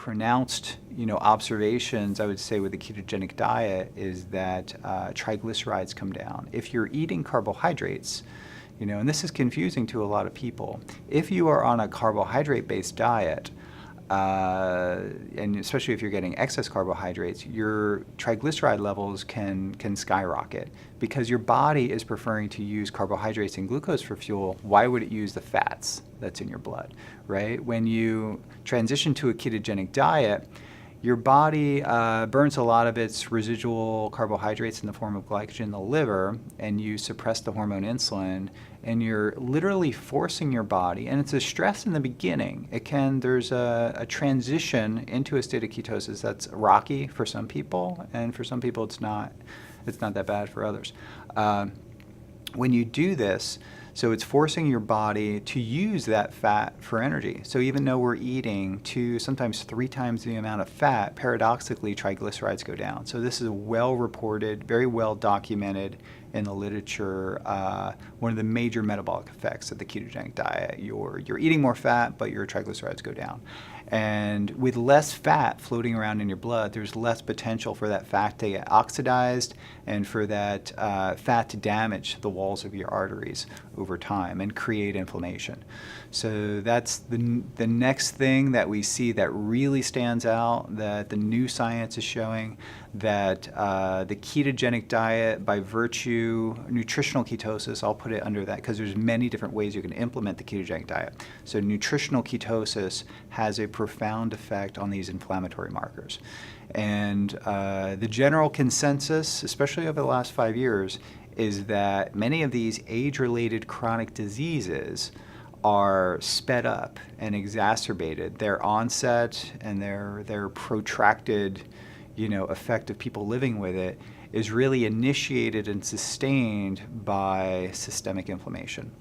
pronounced, observations, I would say, with the ketogenic diet is that triglycerides come down. If you're eating carbohydrates, and this is confusing to a lot of people, if you are on a carbohydrate-based diet, and especially if you're getting excess carbohydrates, your triglyceride levels can skyrocket because your body is preferring to use carbohydrates and glucose for fuel. Why would it use the fats that's in your blood, right? When you transition to a ketogenic diet, your body burns a lot of its residual carbohydrates in the form of glycogen in the liver, and you suppress the hormone insulin, and you're literally forcing your body, and it's a stress in the beginning. There's a transition into a state of ketosis that's rocky for some people, and for some people it's not that bad for others. When you do this, so it's forcing your body to use that fat for energy. So even though we're eating 2, sometimes 3 times the amount of fat, paradoxically triglycerides go down. So this is well reported, very well documented in the literature, one of the major metabolic effects of the ketogenic diet. You're eating more fat, but your triglycerides go down. And with less fat floating around in your blood, there's less potential for that fat to get oxidized and for that fat to damage the walls of your arteries over time and create inflammation. So that's the next thing that we see that really stands out, that the new science is showing, that the ketogenic diet, by virtue, nutritional ketosis, I'll put it under that because there's many different ways you can implement the ketogenic diet. So nutritional ketosis has a profound effect on these inflammatory markers. And the general consensus, especially over the last 5 years, is that many of these age-related chronic diseases are sped up and exacerbated. Their onset and their protracted, effect of people living with it is really initiated and sustained by systemic inflammation.